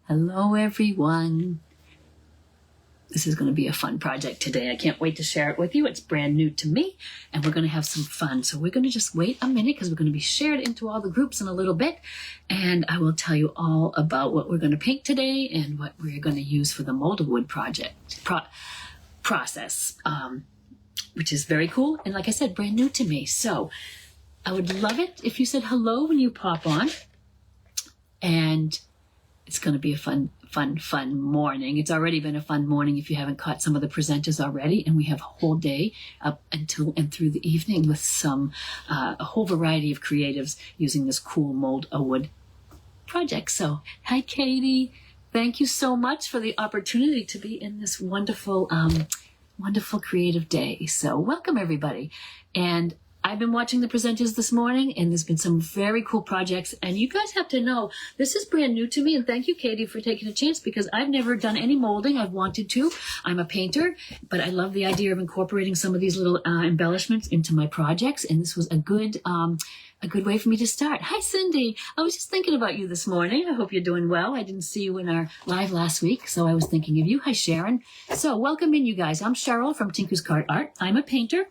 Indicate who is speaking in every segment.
Speaker 1: Hello, everyone. This is going to be a fun project today. I can't wait to share it with you. It's brand new to me, and we're going to have some fun. So we're going to just wait a minute because we're going to be shared into all the groups in a little bit, and I will tell you all about what we're going to paint today and what we're going to use for the molded wood process, which is very cool. And like I said, brand new to me. So I would love it if you said hello when you pop on, and it's going to be a fun morning. It's already been a fun morning if you haven't caught some of the presenters already. And we have a whole day up until and through the evening with some, a whole variety of creatives using this cool mold a wood project. So, hi, Katie. Thank you so much for the opportunity to be in this wonderful, wonderful creative day. So welcome, everybody. And I've been watching the presenters this morning, and there's been some very cool projects. And you guys have to know, this is brand new to me. And thank you, Katie, for taking a chance, because I've never done any molding. I've wanted to. I'm a painter, but I love the idea of incorporating some of these little embellishments into my projects. And this was a good way for me to start. Hi, Cindy. I was just thinking about you this morning. I hope you're doing well. I didn't see you in our live last week, so I was thinking of you. Hi, Sharon. So welcome in, you guys. I'm Cheryl from Tinker's Cart Art. I'm a painter.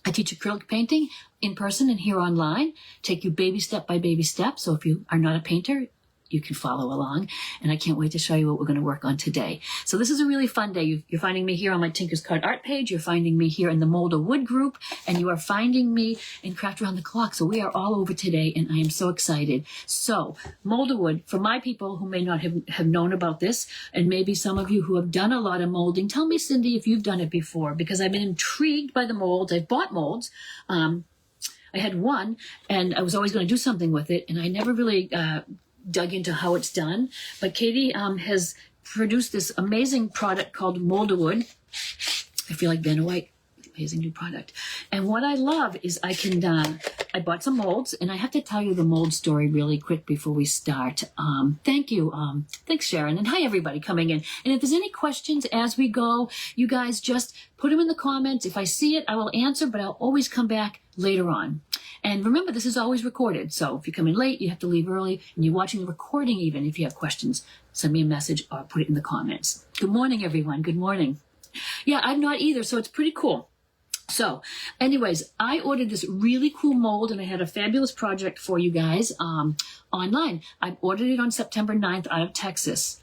Speaker 1: I teach acrylic painting in person and here online. Take you baby step by baby step. So if you are not a painter, you can follow along. And I can't wait to show you what we're going to work on today. So this is a really fun day. You're finding me here on my Tinker's Cart Art page. You're finding me here in the Mold a Wood group. And you are finding me in Craft Around the Clock. So we are all over today, and I am so excited. So Mold a Wood, for my people who may not have known about this, and maybe some of you who have done a lot of molding, tell me, Cindy, if you've done it before, because I've been intrigued by the molds. I've bought molds. I had one, and I was always going to do something with it, and I never really dug into how it's done. But Katie has produced this amazing product called Mold a Wood. I feel like Vanna White. Amazing new product. And what I love is I bought some molds, and I have to tell you the mold story really quick before we start. Thank you. Thanks, Sharon. And hi, everybody coming in. And if there's any questions as we go, you guys just put them in the comments. If I see it, I will answer, but I'll always come back later on. And remember, this is always recorded. So if you come in late, you have to leave early, and you're watching the recording even. If you have questions, send me a message or put it in the comments. Good morning, everyone. Good morning. Yeah, I'm not either, so it's pretty cool. So anyways, I ordered this really cool mold, and I had a fabulous project for you guys online. I ordered it on September 9th out of Texas.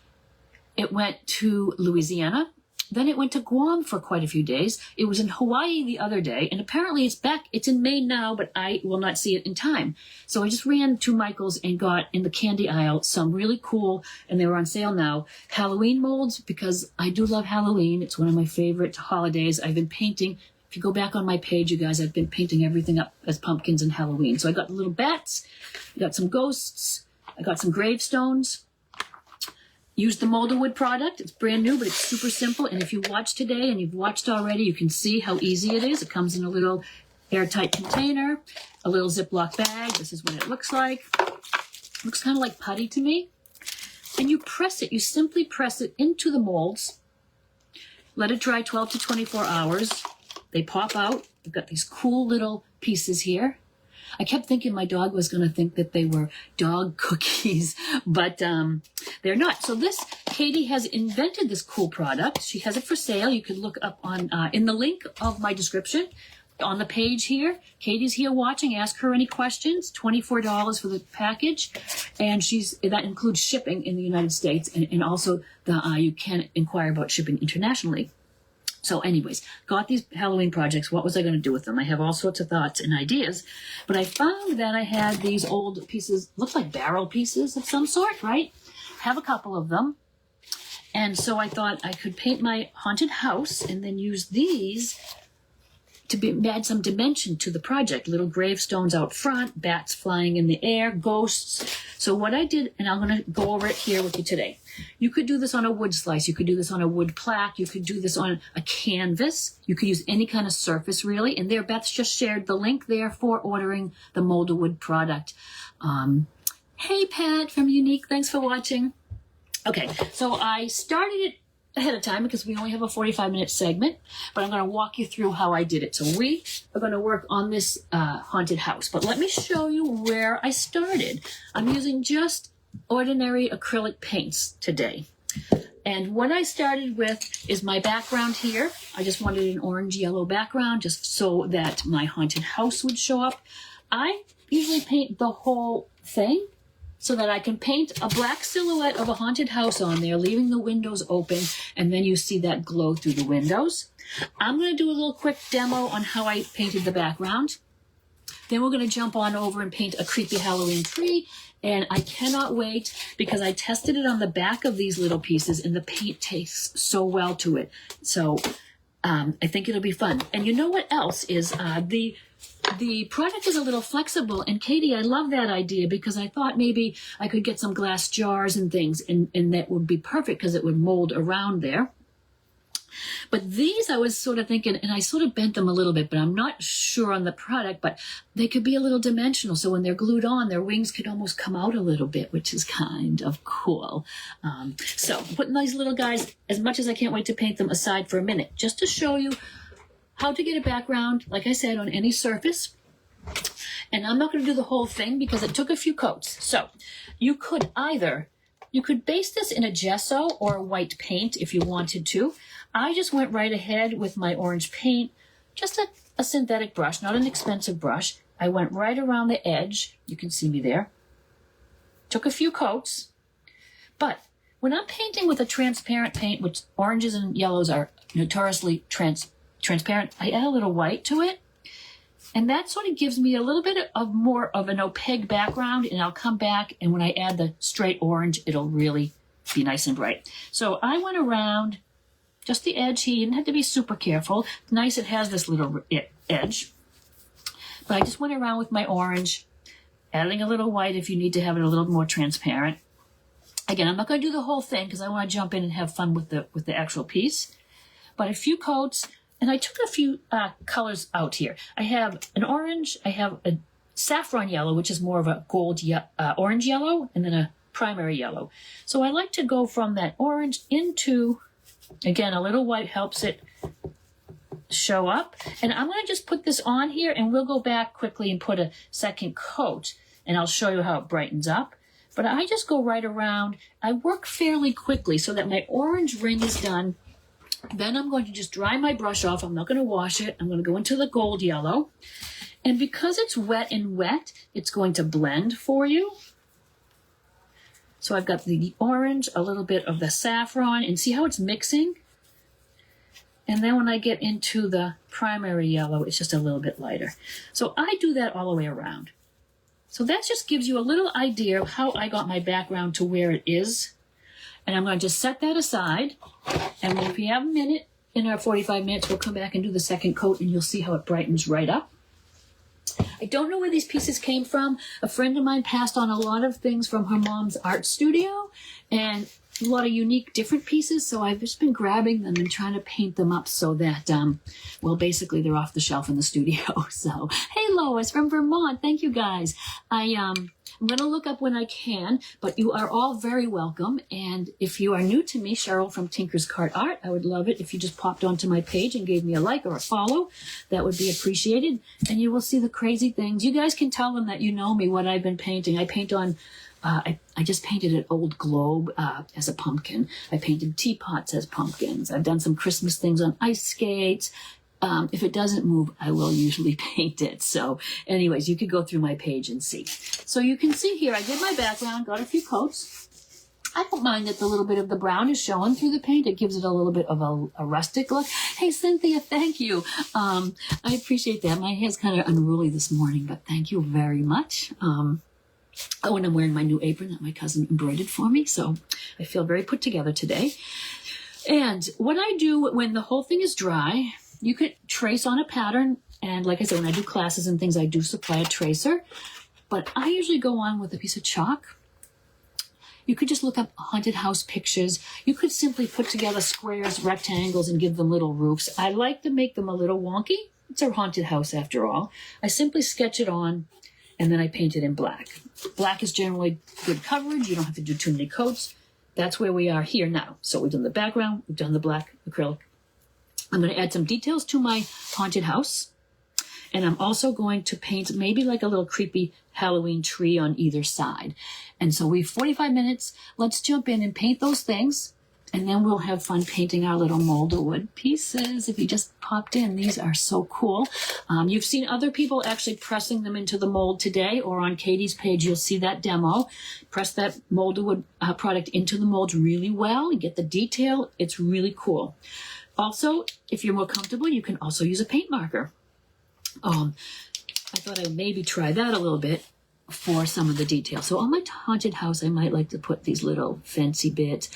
Speaker 1: It went to Louisiana. Then it went to Guam for quite a few days. It was in Hawaii the other day, and apparently it's back. It's in Maine now, but I will not see it in time. So I just ran to Michael's and got in the candy aisle some really cool, and they were on sale now, Halloween molds, because I do love Halloween. It's one of my favorite holidays. I've been painting. If you go back on my page, you guys, I've been painting everything up as pumpkins and Halloween. So I got the little bats, I got some ghosts, I got some gravestones. Used the Mold a Wood product. It's brand new, but it's super simple. And if you watch today, and you've watched already, you can see how easy it is. It comes in a little airtight container, a little Ziploc bag. This is what it looks like. It looks kind of like putty to me. And you press it. You simply press it into the molds. Let it dry 12 to 24 hours. They pop out. You've got these cool little pieces here. I kept thinking my dog was going to think that they were dog cookies, but they're not. So Katie has invented this cool product. She has it for sale. You can look up on in the link of my description on the page here. Katie's here watching. Ask her any questions. $24 for the package, and that includes shipping in the United States, and also you can inquire about shipping internationally. So anyways, got these Halloween projects. What was I going to do with them? I have all sorts of thoughts and ideas, but I found that I had these old pieces, looks like barrel pieces of some sort, right? Have a couple of them. And so I thought I could paint my haunted house and then use these to add some dimension to the project. Little gravestones out front, bats flying in the air, ghosts. So what I did, and I'm going to go over it here with you today. You could do this on a wood slice. You could do this on a wood plaque. You could do this on a canvas. You could use any kind of surface, really. And there, Beth's just shared the link there for ordering the Mold a Wood product. Hey, Pat from Unique. Thanks for watching. Okay, so I started it ahead of time because we only have a 45-minute segment, but I'm going to walk you through how I did it. So we are going to work on this haunted house, but let me show you where I started. I'm using just ordinary acrylic paints today. And what I started with is my background here. I just wanted an orange-yellow background just so that my haunted house would show up. I usually paint the whole thing so that I can paint a black silhouette of a haunted house on there, leaving the windows open, and then you see that glow through the windows. I'm going to do a little quick demo on how I painted the background. Then we're going to jump on over and paint a creepy Halloween tree. And I cannot wait because I tested it on the back of these little pieces and the paint tastes so well to it. So I think it'll be fun. And you know what else is the product is a little flexible. And Katie, I love that idea because I thought maybe I could get some glass jars and things and that would be perfect because it would mold around there. But these I was sort of thinking, and I sort of bent them a little bit, but I'm not sure on the product, but they could be a little dimensional. So when they're glued on, their wings could almost come out a little bit, which is kind of cool. So putting these little guys, as much as I can't wait to paint them, aside for a minute, just to show you how to get a background, like I said, on any surface. And I'm not going to do the whole thing because it took a few coats. So you could base this in a gesso or a white paint if you wanted to. I just went right ahead with my orange paint, just a synthetic brush, not an expensive brush. I went right around the edge. You can see me there. Took a few coats. But when I'm painting with a transparent paint, which oranges and yellows are notoriously transparent, I add a little white to it. And that sort of gives me a little bit of more of an opaque background, and I'll come back, and when I add the straight orange, it'll really be nice and bright. So I went around just the edge here. You didn't have to be super careful. Nice, it has this little edge. But I just went around with my orange, adding a little white if you need to have it a little more transparent. Again, I'm not going to do the whole thing because I want to jump in and have fun with the actual piece. But a few coats, and I took a few colors out here. I have an orange, I have a saffron yellow, which is more of a gold orange yellow, and then a primary yellow. So I like to go from that orange into, again, a little white helps it show up. And I'm going to just put this on here, and we'll go back quickly and put a second coat, and I'll show you how it brightens up. But I just go right around. I work fairly quickly so that my orange ring is done. Then I'm going to just dry my brush off. I'm not going to wash it. I'm going to go into the gold yellow. And because it's wet and wet, it's going to blend for you. So I've got the orange, a little bit of the saffron, and see how it's mixing? And then when I get into the primary yellow, it's just a little bit lighter. So I do that all the way around. So that just gives you a little idea of how I got my background to where it is. And I'm going to just set that aside. And if you have a minute, in our 45 minutes, we'll come back and do the second coat, and you'll see how it brightens right up. I don't know where these pieces came from. A friend of mine passed on a lot of things from her mom's art studio, and a lot of unique different pieces. So I've just been grabbing them and trying to paint them up so that, well, basically they're off the shelf in the studio. So, hey, Lois from Vermont. Thank you, guys. I'm going to look up when I can, but you are all very welcome. And if you are new to me, Cheryl from Tinker's Cart Art, I would love it if you just popped onto my page and gave me a like or a follow. That would be appreciated. And you will see the crazy things. You guys can tell them that you know me, what I've been painting. I paint on, I just painted an old globe as a pumpkin. I painted teapots as pumpkins. I've done some Christmas things on ice skates. If it doesn't move, I will usually paint it. So anyways, you could go through my page and see. So you can see here, I did my background, got a few coats. I don't mind that the little bit of the brown is showing through the paint. It gives it a little bit of a rustic look. Hey, Cynthia, thank you. I appreciate that. My hair's kind of unruly this morning, but thank you very much. Oh, and I'm wearing my new apron that my cousin embroidered for me. So I feel very put together today. And what I do when the whole thing is dry, you could trace on a pattern, and like I said, when I do classes and things, I do supply a tracer, but I usually go on with a piece of chalk. You could just look up haunted house pictures. You could simply put together squares, rectangles, and give them little roofs. I like to make them a little wonky. It's a haunted house after all. I simply sketch it on, and then I paint it in black. Black is generally good coverage. You don't have to do too many coats. That's where we are here now. So we've done the background, we've done the black acrylic. I'm going to add some details to my haunted house. And I'm also going to paint maybe like a little creepy Halloween tree on either side. And so we have 45 minutes. Let's jump in and paint those things. And then we'll have fun painting our little moldwood pieces. If you just popped in, these are so cool. You've seen other people actually pressing them into the mold today, or on Katie's page, you'll see that demo. Press that moldwood product into the mold really well. You get the detail. It's really cool. Also, if you're more comfortable, you can also use a paint marker. I thought I would maybe try that a little bit for some of the details. So on my haunted house, I might like to put these little fancy bits.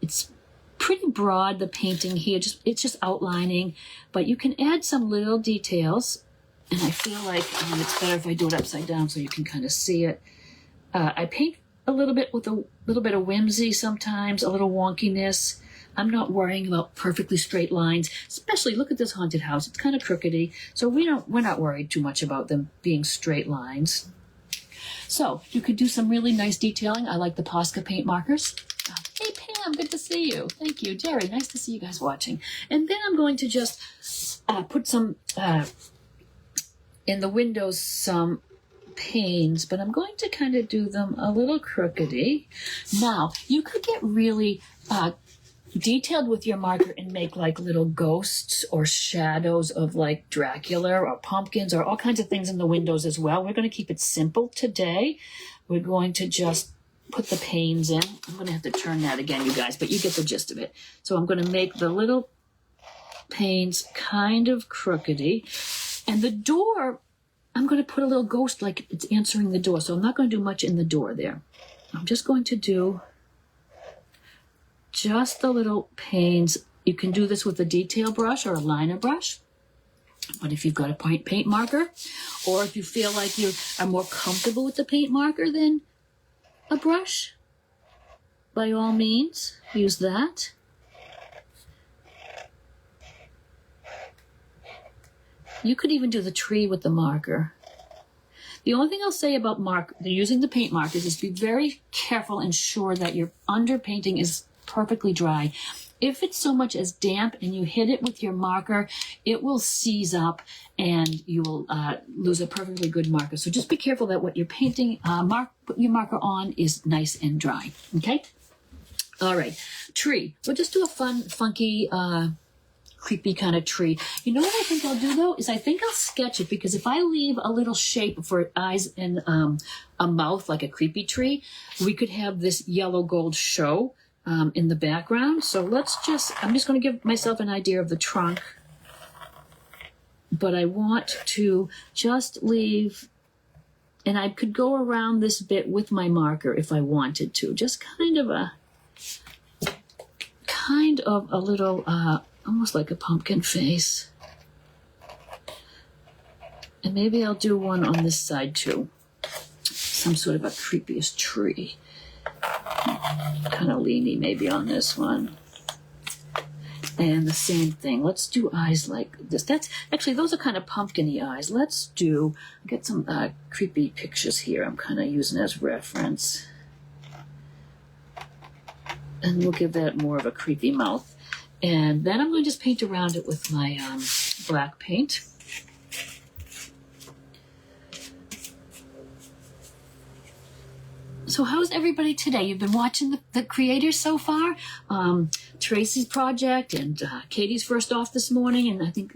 Speaker 1: It's pretty broad, the painting here. It's just outlining, but you can add some little details. And I feel like it's better if I do it upside down so you can kind of see it. I paint a little bit with a little bit of whimsy sometimes, a little wonkiness. I'm not worrying about perfectly straight lines, especially look at this haunted house. It's kind of crookedy, so we're not worried too much about them being straight lines. So you could do some really nice detailing. I like the Posca paint markers. Hey, Pam, good to see you. Thank you. Jerry, nice to see you guys watching. And then I'm going to just put some, in the windows, some panes, but I'm going to kind of do them a little crookedy. Now, you could get really detailed with your marker and make like little ghosts or shadows of like Dracula or pumpkins or all kinds of things in the windows as well. We're going to keep it simple today. We're going to just put the panes in. I'm going to have to turn that again, you guys, but you get the gist of it. So I'm going to make the little panes kind of crookedy. And the door, I'm going to put a little ghost like it's answering the door. So I'm not going to do much in the door there. I'm just going to do just the little panes. You can do this with a detail brush or a liner brush. But if you've got a paint marker, or if you feel like you are more comfortable with the paint marker than a brush, by all means, use that. You could even do the tree with the marker. The only thing I'll say about using the paint markers is be very careful and sure that your underpainting is perfectly dry. If it's so much as damp and you hit it with your marker, it will seize up and you will lose a perfectly good marker. So just be careful that what you're painting, put your marker on is nice and dry. Okay? All right. Tree. We'll just do a fun, funky, creepy kind of tree. You know what I think I'll do though is I think I'll sketch it, because if I leave a little shape for eyes and a mouth like a creepy tree, we could have this yellow gold show in the background. So I'm just going to give myself an idea of the trunk, but I want to just leave, and I could go around this bit with my marker if I wanted to, just kind of a little, almost like a pumpkin face. And maybe I'll do one on this side too. Some sort of a creepiest tree. Kind of leany maybe on this one. And the same thing. Let's do eyes like this. Those are kind of pumpkin-y eyes. Get some creepy pictures here I'm kind of using as reference. And we'll give that more of a creepy mouth. And then I'm going to just paint around it with my black paint. So how's everybody today? You've been watching the creators so far? Tracy's project and Katie's first off this morning. And I think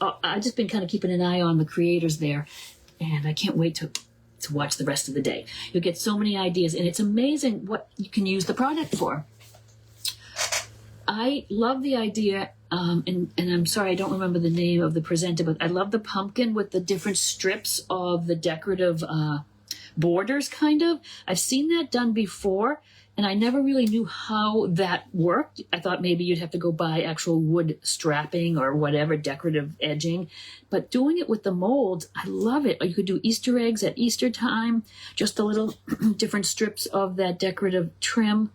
Speaker 1: I've just been kind of keeping an eye on the creators there. And I can't wait to watch the rest of the day. You'll get so many ideas. And it's amazing what you can use the product for. I love the idea, and I'm sorry I don't remember the name of the presenter, but I love the pumpkin with the different strips of the decorative borders, kind of. I've seen that done before, and I never really knew how that worked. I thought maybe you'd have to go buy actual wood strapping or whatever, decorative edging. But doing it with the molds, I love it. Or you could do Easter eggs at Easter time, just a little different strips of that decorative trim.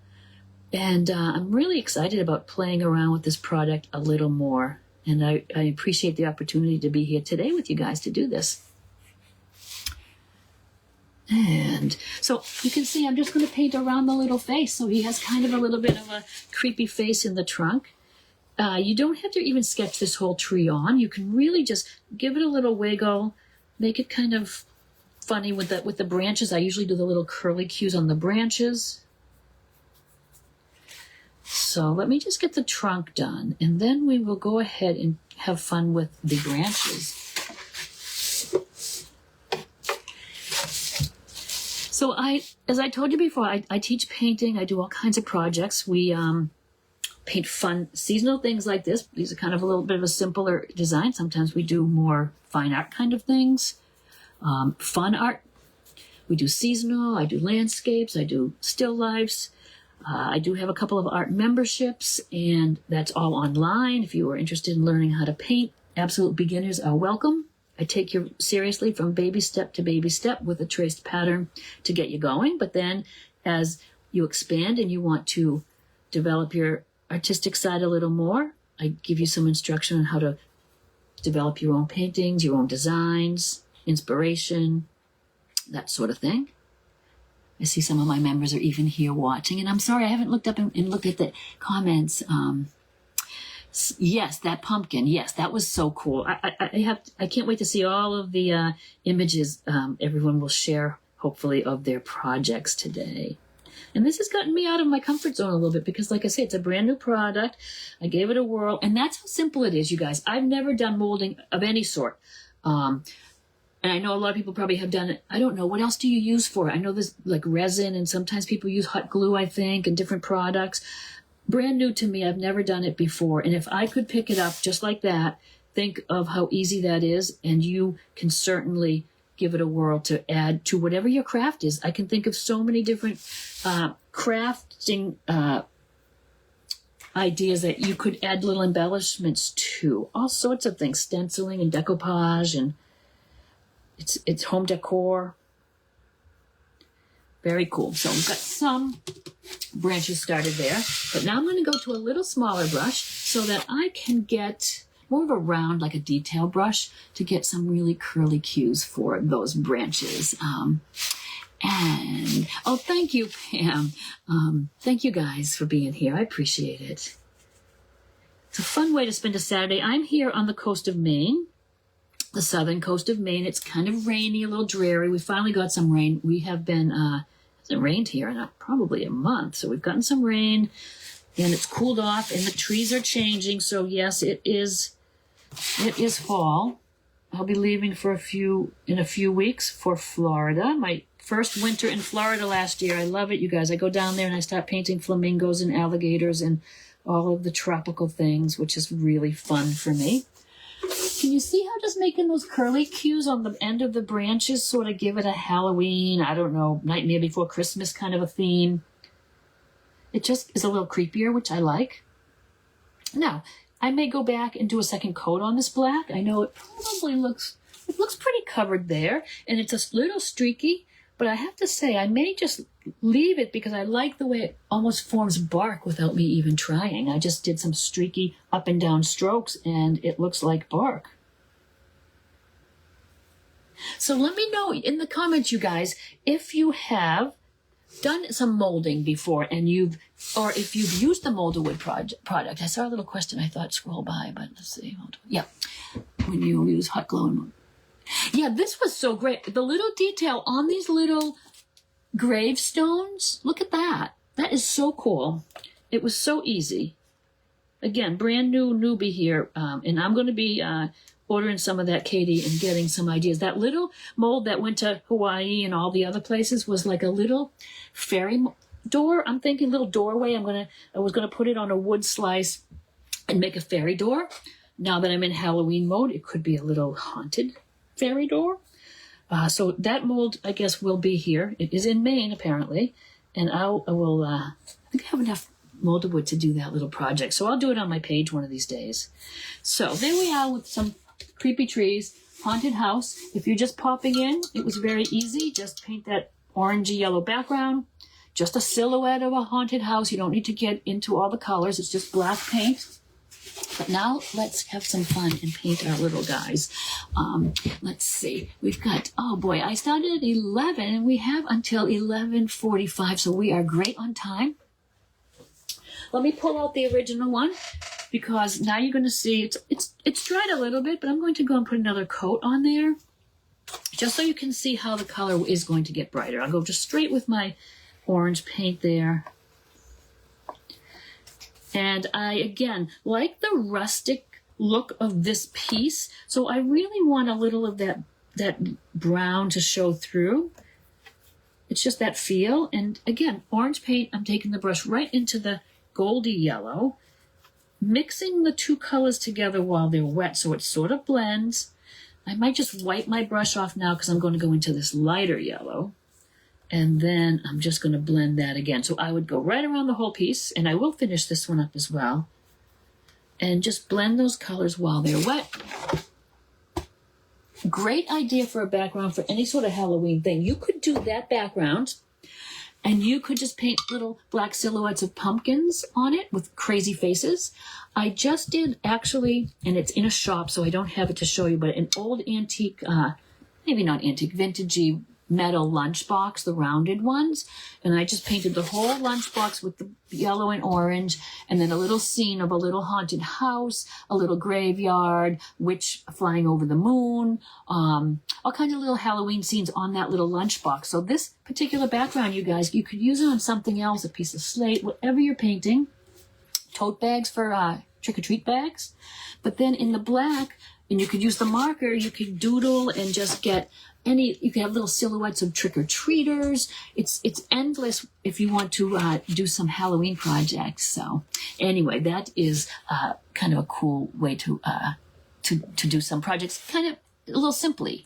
Speaker 1: And I'm really excited about playing around with this product a little more. And I appreciate the opportunity to be here today with you guys to do this. And so you can see I'm just going to paint around the little face. So he has kind of a little bit of a creepy face in the trunk. You don't have to even sketch this whole tree on. You can really just give it a little wiggle, make it kind of funny with the branches. I usually do the little curly cues on the branches. So let me just get the trunk done, and then we will go ahead and have fun with the branches. So as I told you before, I teach painting. I do all kinds of projects. We paint fun seasonal things like this. These are kind of a little bit of a simpler design. Sometimes we do more fine art kind of things. Fun art. We do seasonal. I do landscapes. I do still lifes. I do have a couple of art memberships, and that's all online. If you are interested in learning how to paint, absolute beginners are welcome. I take you seriously from baby step to baby step with a traced pattern to get you going. But then as you expand and you want to develop your artistic side a little more, I give you some instruction on how to develop your own paintings, your own designs, inspiration, that sort of thing. I see some of my members are even here watching, and I'm sorry I haven't looked up and looked at the comments. Yes, that pumpkin. Yes, that was so cool. I can't wait to see all of the images everyone will share, hopefully, of their projects today. And this has gotten me out of my comfort zone a little bit because, like I say, it's a brand new product. I gave it a whirl, and that's how simple it is, you guys. I've never done molding of any sort. And I know a lot of people probably have done it. I don't know. What else do you use for it? I know there's like resin, and sometimes people use hot glue, I think, and different products. Brand new to me. I've never done it before. And if I could pick it up just like that, think of how easy that is. And you can certainly give it a whirl to add to whatever your craft is. I can think of so many different crafting ideas that you could add little embellishments to. All sorts of things. Stenciling and decoupage, and it's home decor. Very cool. So we've got some branches started there, but now I'm going to go to a little smaller brush so that I can get more of a round, like a detail brush, to get some really curly cues for those branches. And oh, thank you, Pam. Thank you guys for being here. I appreciate it. It's a fun way to spend a Saturday. I'm here on the coast of Maine, the southern coast of Maine. It's kind of rainy, a little dreary. We finally got some rain. We have been it rained here in probably a month, so we've gotten some rain, and it's cooled off, and the trees are changing. So yes, it is fall. I'll be leaving in a few weeks for Florida. My first winter in Florida last year. I love it, you guys. I go down there and I start painting flamingos and alligators and all of the tropical things, which is really fun for me. Can you see how just making those curly cues on the end of the branches sort of give it a Halloween, I don't know, Nightmare Before Christmas kind of a theme? It just is a little creepier, which I like. Now, I may go back and do a second coat on this black. I know it probably looks pretty covered there, and it's a little streaky, but I have to say I may just leave it because I like the way it almost forms bark without me even trying. I just did some streaky up and down strokes, and it looks like bark. So let me know in the comments, you guys, if you have done some molding before and or if you've used the Molderwood product. I saw a little question I thought scroll by, but let's see. Yeah, when you use hot glue and yeah, this was so great. The little detail on these little gravestones, look at that. That is so cool. It was so easy. Again, brand new newbie here, and I'm going to be ordering some of that, Katie, and getting some ideas. That little mold that went to Hawaii and all the other places was like a little fairy door. I'm thinking little doorway. I was gonna put it on a wood slice and make a fairy door. Now that I'm in Halloween mode, it could be a little haunted fairy door. So that mold, I guess, will be here. It is in Maine, apparently, and I think I have enough Molderwood to do that little project. So I'll do it on my page one of these days. So there we are with some creepy trees, haunted house. If you're just popping in, it was very easy. Just paint that orangey yellow background. Just a silhouette of a haunted house. You don't need to get into all the colors. It's just black paint. But now let's have some fun and paint our little guys. Let's see. We've got, oh boy, I started at 11 and we have until 11:45. So we are great on time. Let me pull out the original one because now you're going to see it's dried a little bit, but I'm going to go and put another coat on there just so you can see how the color is going to get brighter. I'll go just straight with my orange paint there. And I, again, like the rustic look of this piece, so I really want a little of that brown to show through. It's just that feel. And again, orange paint, I'm taking the brush right into the goldy yellow, mixing the two colors together while they're wet so it sort of blends. I might just wipe my brush off now because I'm going to go into this lighter yellow. And then I'm just going to blend that again. So I would go right around the whole piece, and I will finish this one up as well. And just blend those colors while they're wet. Great idea for a background for any sort of Halloween thing. You could do that background, and you could just paint little black silhouettes of pumpkins on it with crazy faces. I just did, actually, and it's in a shop, so I don't have it to show you, but an old antique, maybe not antique, vintagey metal lunchbox, the rounded ones, and I just painted the whole lunchbox with the yellow and orange, and then a little scene of a little haunted house, a little graveyard, witch flying over the moon, all kinds of little Halloween scenes on that little lunchbox. So this particular background, you guys, you could use it on something else, a piece of slate, whatever you're painting. Tote bags for trick-or-treat bags. But then in the black, and you could use the marker, you could doodle and just get you can have little silhouettes of trick-or-treaters. It's endless if you want to do some Halloween projects. So anyway, that is kind of a cool way to do some projects, kind of a little simply.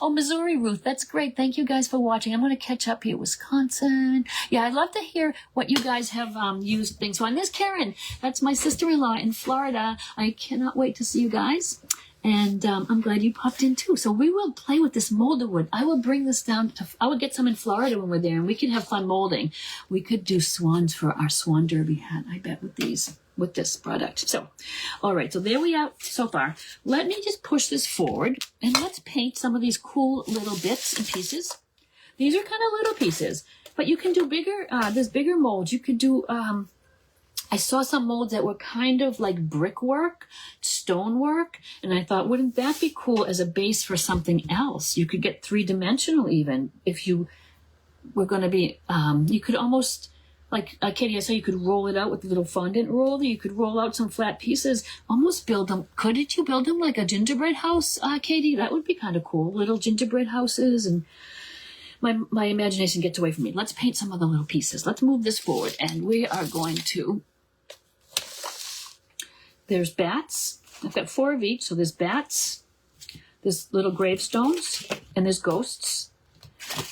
Speaker 1: Oh, Missouri, Ruth, that's great. Thank you guys for watching. I'm going to catch up here. Wisconsin. Yeah, I'd love to hear what you guys have used things on. There's Karen. That's my sister-in-law in Florida. I cannot wait to see you guys. And I'm glad you popped in too. So we will play with this molder wood. I will bring this down I will get some in Florida when we're there, and we can have fun molding. We could do swans for our swan derby hat, I bet, with this product. So, all right, so there we are so far. Let me just push this forward, and let's paint some of these cool little bits and pieces. These are kind of little pieces, but you can do bigger, there's bigger molds. You could do, I saw some molds that were kind of like brickwork, stonework, and I thought, wouldn't that be cool as a base for something else? You could get three-dimensional even if you were going to be, you could almost, like Katie, I saw you could roll it out with a little fondant roller. You could roll out some flat pieces, almost build them. Couldn't you build them like a gingerbread house, Katie? That would be kind of cool. Little gingerbread houses, and my imagination gets away from me. Let's paint some of the little pieces. Let's move this forward, and we are going to, there's bats. I've got 4 of each, so there's bats, there's little gravestones, and there's ghosts.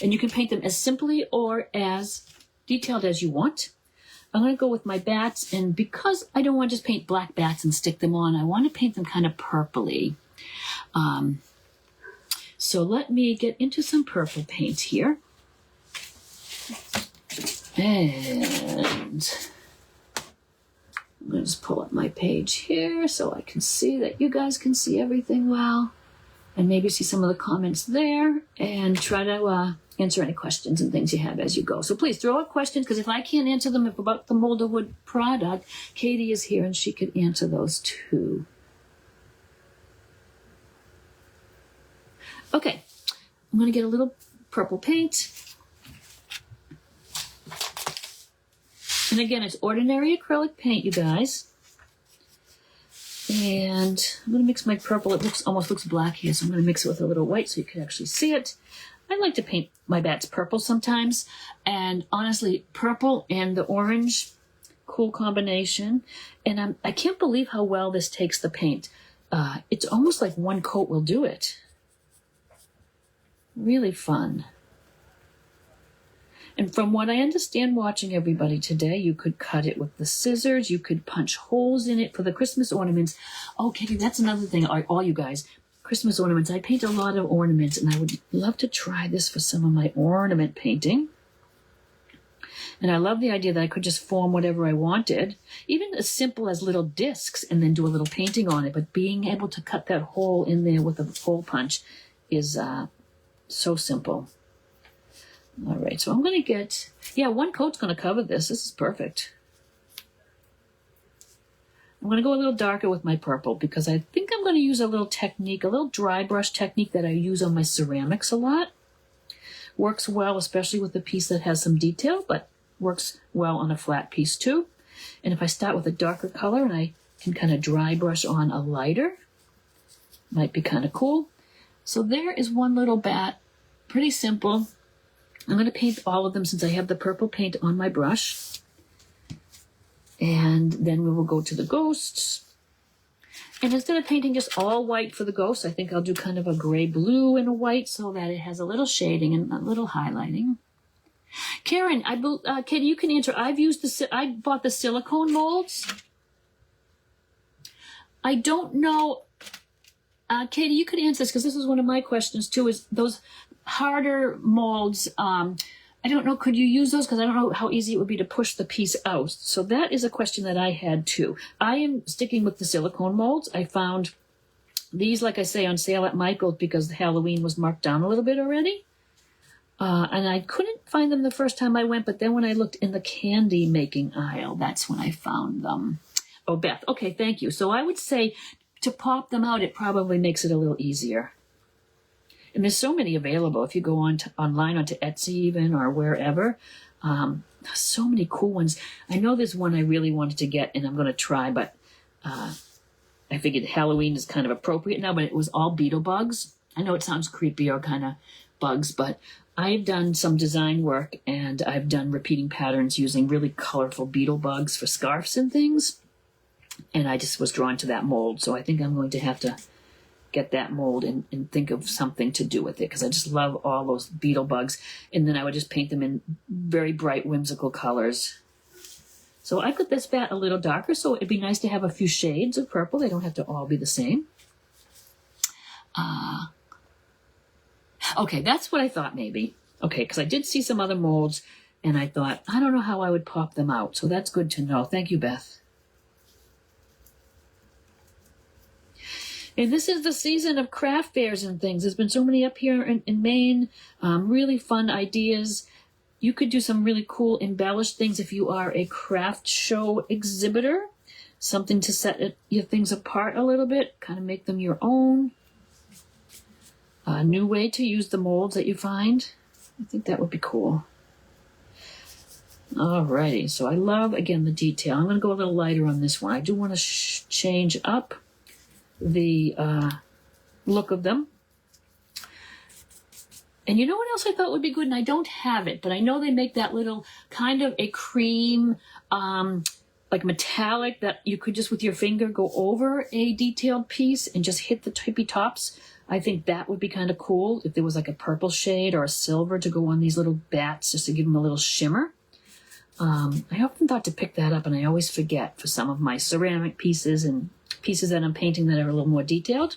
Speaker 1: And you can paint them as simply or as detailed as you want. I'm going to go with my bats, and because I don't want to just paint black bats and stick them on, I want to paint them kind of purpley. So let me get into some purple paint here. And I'm going to just pull up my page here so I can see that you guys can see everything well, and maybe see some of the comments there, and try to answer any questions and things you have as you go. So please throw out questions, because if I can't answer them about the Molderwood product, Katie is here and she could answer those too. Okay, I'm going to get a little purple paint. And again, it's ordinary acrylic paint, you guys. And I'm going to mix my purple. It almost looks black here, so I'm going to mix it with a little white so you can actually see it. I like to paint my bats purple sometimes. And honestly, purple and the orange, cool combination. And I can't believe how well this takes the paint. It's almost like one coat will do it. Really fun. And from what I understand watching everybody today, you could cut it with the scissors. You could punch holes in it for the Christmas ornaments. Oh, Katie, that's another thing. All you guys, Christmas ornaments. I paint a lot of ornaments, and I would love to try this for some of my ornament painting. And I love the idea that I could just form whatever I wanted, even as simple as little discs, and then do a little painting on it. But being able to cut that hole in there with a hole punch is so simple. All right, so I'm going to get, one coat's going to cover this. This is perfect. I'm going to go a little darker with my purple because I think I'm going to use a little technique, a little dry brush technique that I use on my ceramics a lot. Works well, especially with a piece that has some detail, but works well on a flat piece too. And if I start with a darker color and I can kind of dry brush on a lighter, might be kind of cool. So there is one little bat, pretty simple. I'm going to paint all of them since I have the purple paint on my brush. And then we will go to the ghosts. And instead of painting just all white for the ghosts, I think I'll do kind of a gray blue and a white so that it has a little shading and a little highlighting. Karen, Katie, you can answer. I bought the silicone molds. I don't know. Katie, you could answer this because this is one of my questions too, is those harder molds. I don't know, could you use those? Because I don't know how easy it would be to push the piece out. So that is a question that I had too. I am sticking with the silicone molds. I found these, like I say, on sale at Michael's because the Halloween was marked down a little bit already. And I couldn't find them the first time I went, but then when I looked in the candy making aisle, that's when I found them. Oh, Beth, okay, thank you. So I would say to pop them out, it probably makes it a little easier. And there's so many available. If you go online onto Etsy even or wherever, so many cool ones. I know there's one I really wanted to get and I'm going to try, but I figured Halloween is kind of appropriate now, but it was all beetle bugs. I know it sounds creepy or kind of bugs, but I've done some design work and I've done repeating patterns using really colorful beetle bugs for scarves and things. And I just was drawn to that mold. So I think I'm going to have to get that mold and think of something to do with it because I just love all those beetle bugs. And then I would just paint them in very bright, whimsical colors. So I put this bat a little darker, so it'd be nice to have a few shades of purple. They don't have to all be the same. Okay, that's what I thought maybe. Okay, because I did see some other molds, and I thought, I don't know how I would pop them out. So that's good to know. Thank you, Beth. And this is the season of craft fairs and things. There's been so many up here in Maine, really fun ideas. You could do some really cool embellished things if you are a craft show exhibitor. Something to set your things apart a little bit, kind of make them your own. A new way to use the molds that you find. I think that would be cool. Alrighty, so I love, again, the detail. I'm going to go a little lighter on this one. I do want to change up the look of them. And you know what else I thought would be good? And I don't have it, but I know they make that little kind of a cream, like metallic that you could just with your finger go over a detailed piece and just hit the tippy tops. I think that would be kind of cool if there was like a purple shade or a silver to go on these little bats just to give them a little shimmer. I often thought to pick that up and I always forget for some of my ceramic pieces and pieces that I'm painting that are a little more detailed.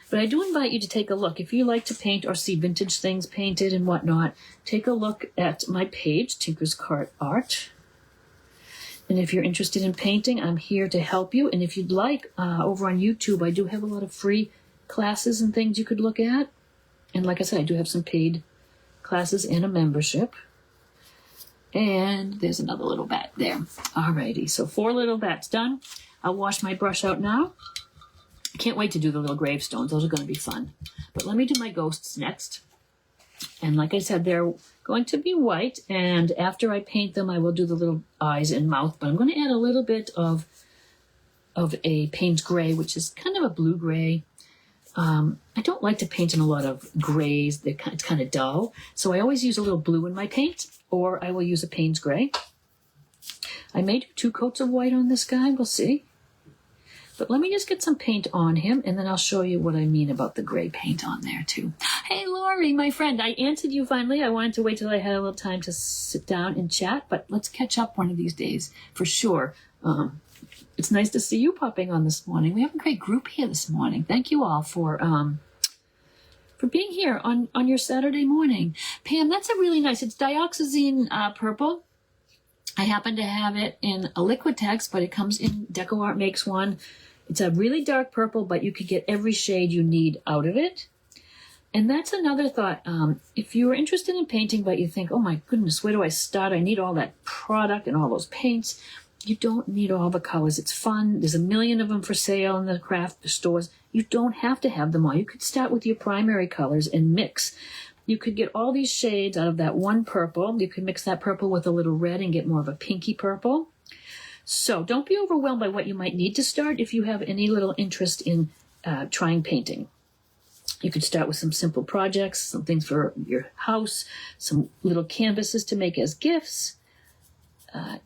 Speaker 1: But I do invite you to take a look. If you like to paint or see vintage things painted and whatnot, take a look at my page, Tinker's Cart Art. And if you're interested in painting, I'm here to help you. And if you'd like, over on YouTube, I do have a lot of free classes and things you could look at. And like I said, I do have some paid classes and a membership. And there's another little bat there. Alrighty, so 4 little bats done. I'll wash my brush out now. I can't wait to do the little gravestones. Those are going to be fun. But let me do my ghosts next. And like I said, they're going to be white. And after I paint them, I will do the little eyes and mouth. But I'm going to add a little bit of a Payne's Gray, which is kind of a blue-gray. I don't like to paint in a lot of grays. It's kind of dull. So I always use a little blue in my paint, or I will use a Payne's Gray. I may do 2 coats of white on this guy. We'll see. But let me just get some paint on him, and then I'll show you what I mean about the gray paint on there, too. Hey, Lori, my friend, I answered you finally. I wanted to wait till I had a little time to sit down and chat, but let's catch up one of these days, for sure. It's nice to see you popping on this morning. We have a great group here this morning. Thank you all for being here on your Saturday morning. Pam, that's a really nice, it's dioxazine purple. I happen to have it in a Liquitex, but it comes in, DecoArt makes one. It's a really dark purple, but you could get every shade you need out of it. And that's another thought. If you're interested in painting, but you think, oh my goodness, where do I start? I need all that product and all those paints. You don't need all the colors. It's fun. There's a million of them for sale in the craft stores. You don't have to have them all. You could start with your primary colors and mix. You could get all these shades out of that one purple. You could mix that purple with a little red and get more of a pinky purple. So don't be overwhelmed by what you might need to start if you have any little interest in trying painting. You could start with some simple projects, some things for your house, some little canvases to make as gifts.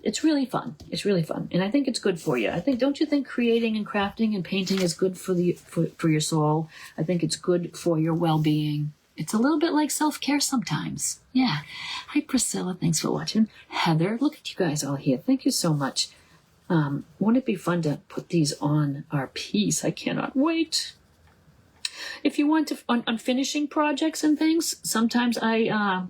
Speaker 1: It's really fun. It's really fun. And I think it's good for you. Don't you think creating and crafting and painting is good for your soul? I think it's good for your well-being. It's a little bit like self-care sometimes. Yeah. Hi, Priscilla. Thanks for watching. Heather, look at you guys all here. Thank you so much. Wouldn't it be fun to put these on our piece? I cannot wait. If you want to, on finishing projects and things, sometimes I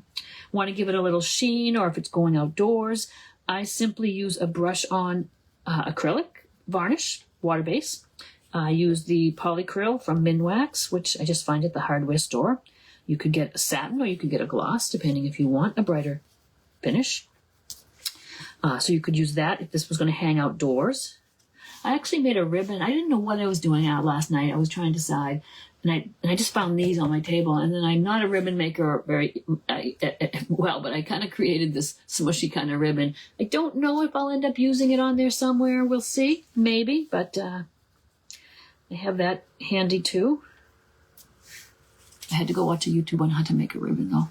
Speaker 1: want to give it a little sheen, or if it's going outdoors, I simply use a brush on acrylic varnish, water base. I use the polycryl from Minwax, which I just find at the hardware store. You could get a satin or you could get a gloss, depending if you want a brighter finish. So you could use that if this was going to hang outdoors. I actually made a ribbon. I didn't know what I was doing out last night. I was trying to decide, and I just found these on my table. And then I'm not a ribbon maker very well, but I kind of created this smushy kind of ribbon. I don't know if I'll end up using it on there somewhere. We'll see, maybe. But I have that handy too. I had to go watch a YouTube on how to make a ribbon, though.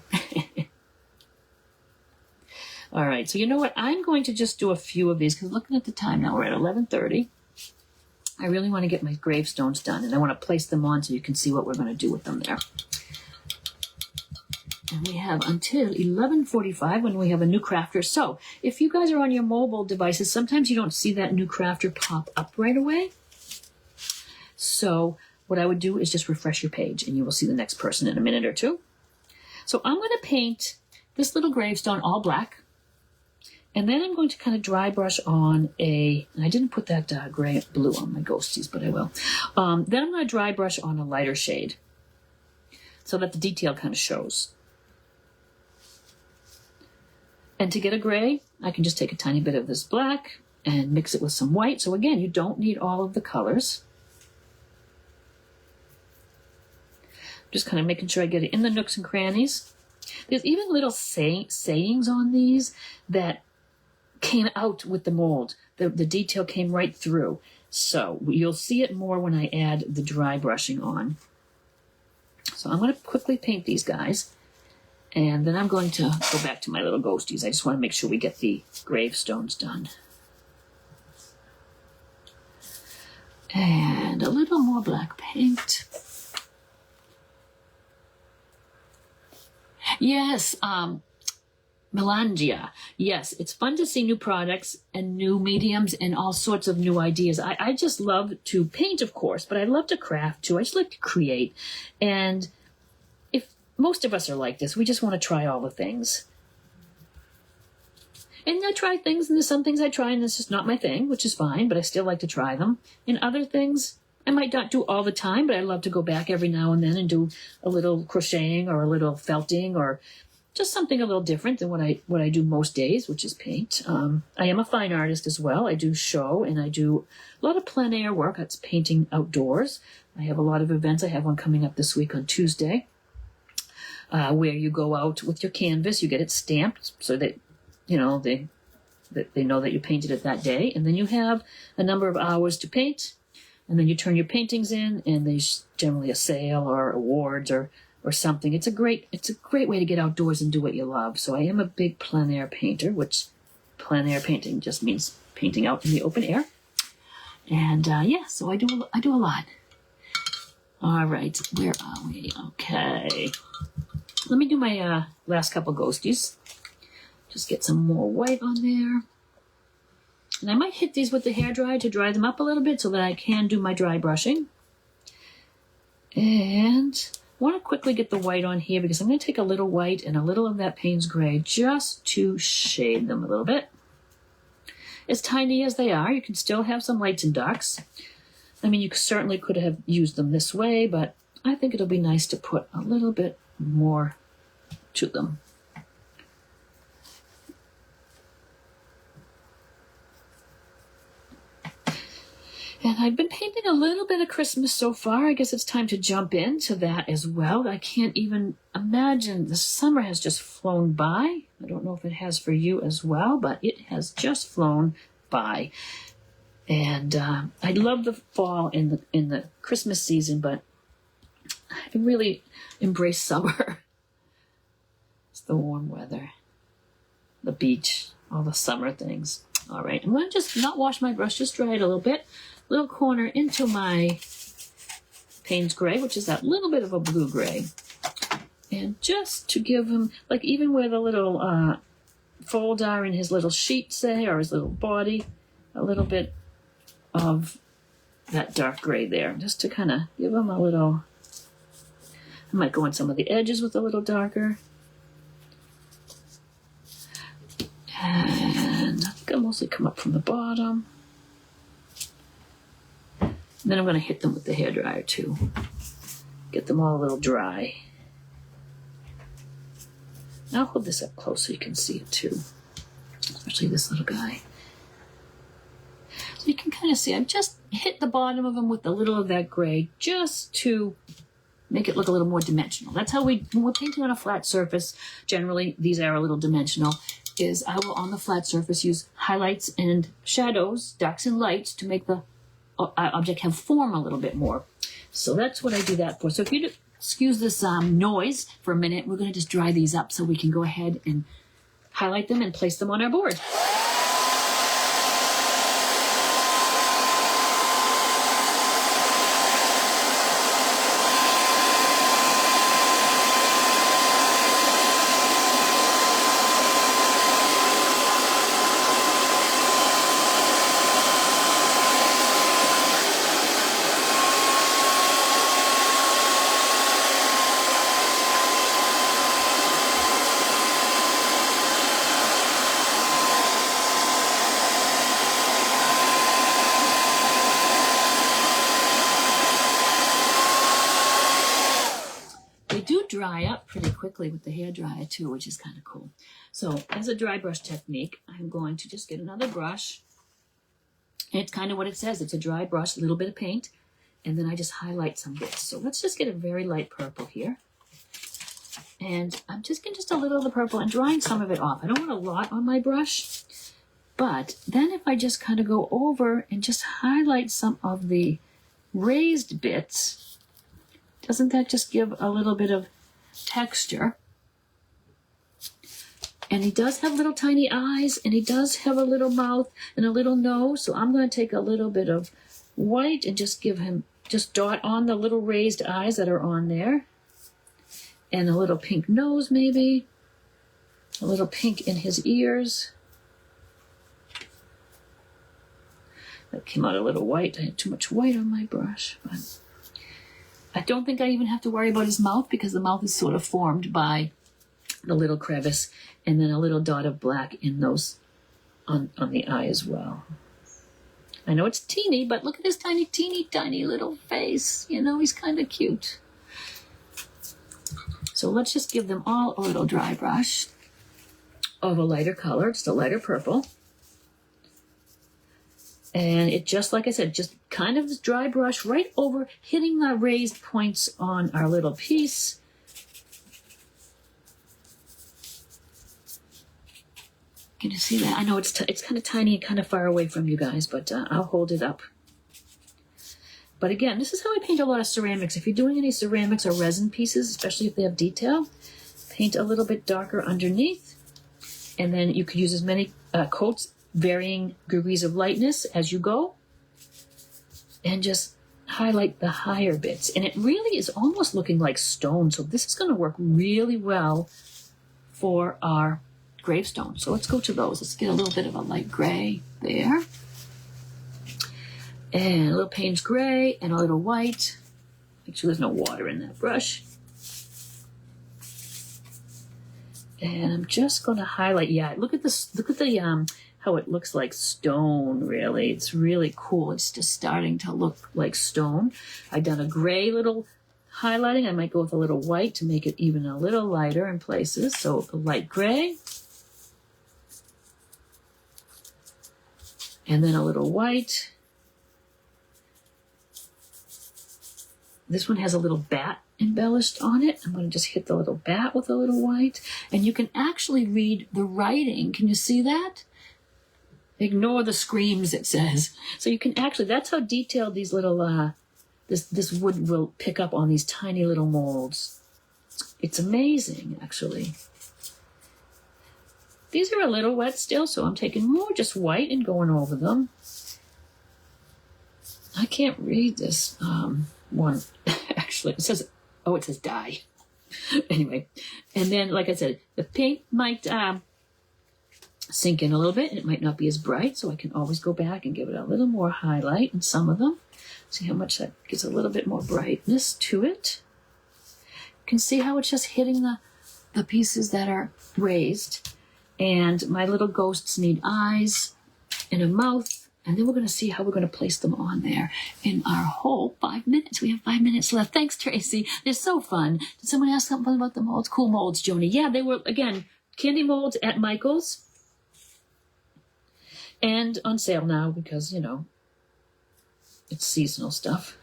Speaker 1: All right, so you know what? I'm going to just do a few of these, because looking at the time now, we're at 11:30. I really want to get my gravestones done, and I want to place them on so you can see what we're going to do with them there. And we have until 11:45 when we have a new crafter. So if you guys are on your mobile devices, sometimes you don't see that new crafter pop up right away. So what I would do is just refresh your page, and you will see the next person in a minute or two. So I'm going to paint this little gravestone all black. And then I'm going to kind of dry brush on and I didn't put that gray blue on my ghosties, but I will. Then I'm going to dry brush on a lighter shade so that the detail kind of shows. And to get a gray, I can just take a tiny bit of this black and mix it with some white. So again, you don't need all of the colors. Just kind of making sure I get it in the nooks and crannies. There's even little sayings on these that came out with the mold. The detail came right through. So you'll see it more when I add the dry brushing on. So I'm going to quickly paint these guys. And then I'm going to go back to my little ghosties. I just want to make sure we get the gravestones done. And a little more black paint. Yes, Melangia. Yes, it's fun to see new products and new mediums and all sorts of new ideas. I just love to paint, of course, but I love to craft too. I just like to create. And if most of us are like this, we just want to try all the things. And I try things, and there's some things I try, and it's just not my thing, which is fine, but I still like to try them. And other things I might not do all the time, but I love to go back every now and then and do a little crocheting or a little felting or just something a little different than what I do most days, which is paint. I am a fine artist as well. I do show, and I do a lot of plein air work. That's painting outdoors. I have a lot of events. I have one coming up this week on Tuesday, where you go out with your canvas, you get it stamped so that they know that you painted it that day, and then you have a number of hours to paint, and then you turn your paintings in, and there's generally a sale or awards or something. It's a great way to get outdoors and do what you love. So I am a big plein air painter, which plein air painting just means painting out in the open air. And so I do a lot. All right, where are we? Okay, let me do my last couple ghosties. Just get some more white on there. And I might hit these with the hairdryer to dry them up a little bit so that I can do my dry brushing. And I want to quickly get the white on here because I'm going to take a little white and a little of that Payne's Gray just to shade them a little bit. As tiny as they are, you can still have some lights and darks. I mean, you certainly could have used them this way, but I think it'll be nice to put a little bit more to them. And I've been painting a little bit of Christmas so far. I guess it's time to jump into that as well. I can't even imagine. The summer has just flown by. I don't know if it has for you as well, but it has just flown by. And I love the fall in the Christmas season, but I really embrace summer. It's the warm weather, the beach, all the summer things. All right, I'm going to just not wash my brush, just dry it a little bit. Little corner into my Payne's Gray, which is that little bit of a blue gray. And just to give him, like even where the little folds are in his little sheet, say, or his little body, a little bit of that dark gray there, just to kind of give him a little, I might go on some of the edges with a little darker. And I think I'll mostly come up from the bottom. And then I'm going to hit them with the hairdryer too. Get them all a little dry. Now I'll hold this up close so you can see it too. Especially this little guy. So you can kind of see, I've just hit the bottom of them with a little of that gray just to make it look a little more dimensional. That's how when we're painting on a flat surface, generally these are a little dimensional, is I will on the flat surface use highlights and shadows, darks and lights to make the object have form a little bit more. So that's what I do that for. So if you excuse this noise for a minute, we're going to just dry these up so we can go ahead and highlight them and place them on our board. Dry up pretty quickly with the hairdryer too, which is kind of cool. So as a dry brush technique, I'm going to just get another brush. And it's kind of what it says. It's a dry brush, a little bit of paint, and then I just highlight some bits. So let's just get a very light purple here. And I'm just getting just a little of the purple and drying some of it off. I don't want a lot on my brush, but then if I just kind of go over and just highlight some of the raised bits, doesn't that just give a little bit of texture? And he does have little tiny eyes, and he does have a little mouth and a little nose. So I'm going to take a little bit of white and just give him, just dot on the little raised eyes that are on there. And a little pink nose maybe. A little pink in his ears. That came out a little white. I had too much white on my brush, but I don't think I even have to worry about his mouth because the mouth is sort of formed by the little crevice and then a little dot of black in those on the eye as well. I know it's teeny, but look at his teeny little face. You know, he's kind of cute. So let's just give them all a little dry brush of a lighter color, just a lighter purple. And it just, like I said, just kind of this dry brush right over, hitting the raised points on our little piece. Can you see that? I know it's kind of tiny and kind of far away from you guys, but I'll hold it up. But again, this is how I paint a lot of ceramics. If you're doing any ceramics or resin pieces, especially if they have detail, paint a little bit darker underneath. And then you could use as many coats, varying degrees of lightness as you go, and just highlight the higher bits. And it really is almost looking like stone, so this is going to work really well for our gravestone. So let's go to those. Let's get a little bit of a light gray there, and a little Payne's Gray and a little white. Make sure there's no water in that brush. And I'm just going to highlight. Yeah, look at this. Look at the how it looks like stone, really. It's really cool. It's just starting to look like stone. I've done a gray little highlighting. I might go with a little white to make it even a little lighter in places. So a light gray. And then a little white. This one has a little bat embellished on it. I'm going to just hit the little bat with a little white. And you can actually read the writing. Can you see that? Ignore the screams, it says. So you can actually, that's how detailed these little, this wood will pick up on these tiny little molds. It's amazing, actually. These are a little wet still, so I'm taking more just white and going over them. I can't read this one. Actually, it says, oh, it says dye. Anyway, and then, like I said, the pink might sink in a little bit, and it might not be as bright, so I can always go back and give it a little more highlight in some of them. See how much that gives a little bit more brightness to it. You can see how it's just hitting the pieces that are raised. And my little ghosts need eyes and a mouth. And then we're going to see how we're going to place them on there in our whole 5 minutes. We have 5 minutes left. Thanks, Tracy. They're so fun. Did someone ask something about the molds? Cool molds, Joni. Yeah, they were, again, candy molds at Michael's. And on sale now because, you know, it's seasonal stuff.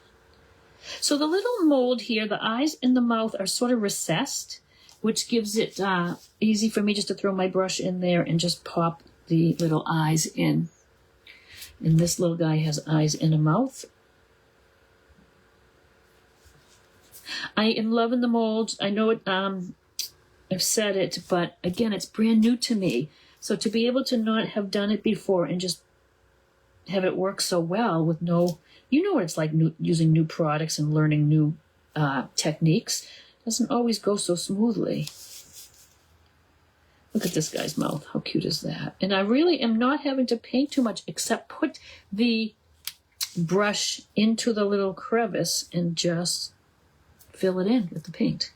Speaker 1: So the little mold here, the eyes and the mouth are sort of recessed, which gives it easy for me just to throw my brush in there and just pop the little eyes in. And this little guy has eyes and a mouth. I am loving the mold. I know it, I've said it, but again, it's brand new to me. So to be able to not have done it before and just have it work so well with no, you know what it's like using new products and learning new techniques. Doesn't always go so smoothly. Look at this guy's mouth. How cute is that? And I really am not having to paint too much except put the brush into the little crevice and just fill it in with the paint.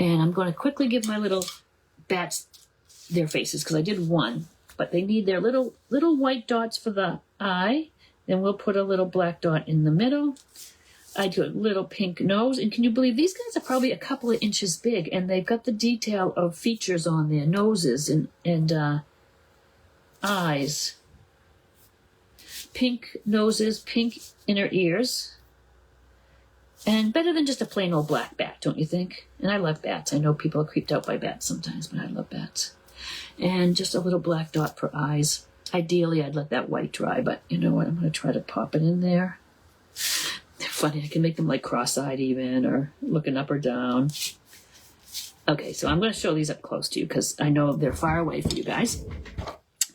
Speaker 1: And I'm going to quickly give my little bats their faces because I did one, but they need their little white dots for the eye. Then we'll put a little black dot in the middle. I do a little pink nose, and can you believe these guys are probably a couple of inches big, and they've got the detail of features on their noses and eyes. Pink noses, pink inner ears. And better than just a plain old black bat, don't you think? And I love bats. I know people are creeped out by bats sometimes, but I love bats. And just a little black dot for eyes. Ideally, I'd let that white dry, but you know what? I'm going to try to pop it in there. They're funny. I can make them like cross-eyed even, or looking up or down. Okay, so I'm going to show these up close to you because I know they're far away for you guys.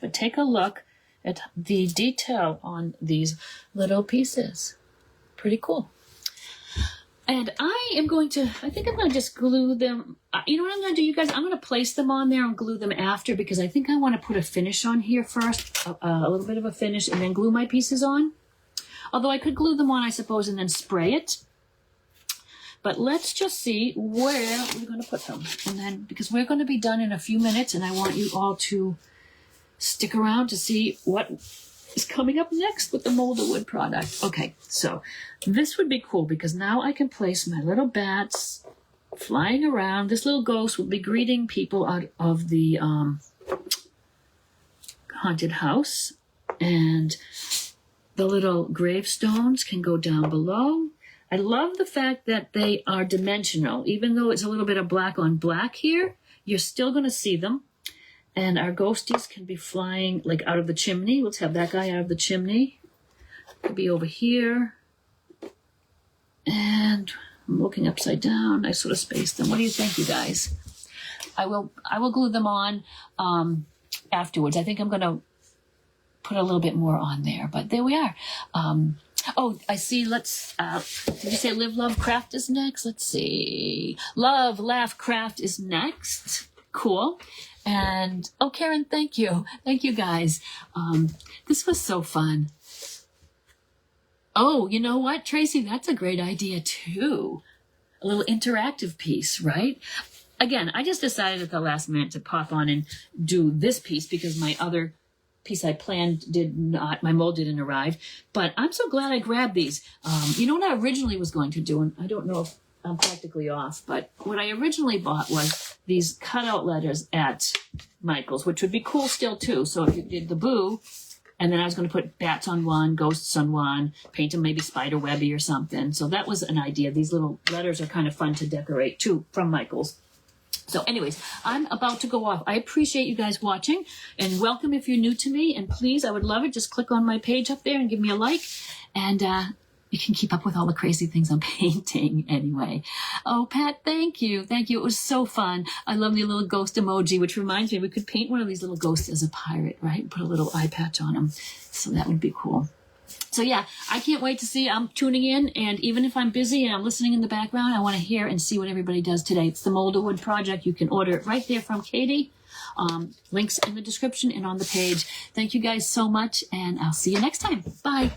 Speaker 1: But take a look at the detail on these little pieces. Pretty cool. And I think I'm going to just glue them. You know what I'm going to do, you guys? I'm going to place them on there and glue them after because I think I want to put a finish on here first, a little bit of a finish, and then glue my pieces on. Although I could glue them on, I suppose, and then spray it. But let's just see where we're going to put them. And then, because we're going to be done in a few minutes, and I want you all to stick around to see what is coming up next with the Molded Wood product. Okay, so this would be cool because now I can place my little bats flying around. This little ghost will be greeting people out of the haunted house. And the little gravestones can go down below. I love the fact that they are dimensional. Even though it's a little bit of black on black here, you're still going to see them. And our ghosties can be flying like out of the chimney. Let's have that guy out of the chimney. Could be over here. And I'm looking upside down. I sort of spaced them. What do you think, you guys? I will glue them on afterwards. I think I'm going to put a little bit more on there, but there we are. Oh, I see. Let's, did you say Live, Love, Craft is next? Let's see. Love, Laugh, Craft is next. Cool. And, oh, Karen, thank you. Thank you, guys. This was so fun. Oh, you know what, Tracy? That's a great idea, too. A little interactive piece, right? Again, I just decided at the last minute to pop on and do this piece because my other piece I planned my mold didn't arrive. But I'm so glad I grabbed these. You know what I originally was going to do, and I don't know if I'm practically off, but what I originally bought was these cutout letters at Michael's, which would be cool still too. So if you did the boo, And then I was going to put bats on one, ghosts on one, paint them maybe spider webby or something. So that was an idea. These little letters are kind of fun to decorate too, from Michael's. So anyways, I'm about to go off. I appreciate you guys watching, and welcome if you're new to me. And please, I would love it. Just click on my page up there and give me a like. And you can keep up with all the crazy things I'm painting anyway. Oh, Pat, thank you. Thank you. It was so fun. I love the little ghost emoji, which reminds me we could paint one of these little ghosts as a pirate, right? Put a little eye patch on him. So that would be cool. So yeah, I can't wait to see. I'm tuning in, and even if I'm busy and I'm listening in the background, I want to hear and see what everybody does today. It's the Molderwood Project. You can order it right there from Katie. Links in the description and on the page. Thank you guys so much, and I'll see you next time. Bye.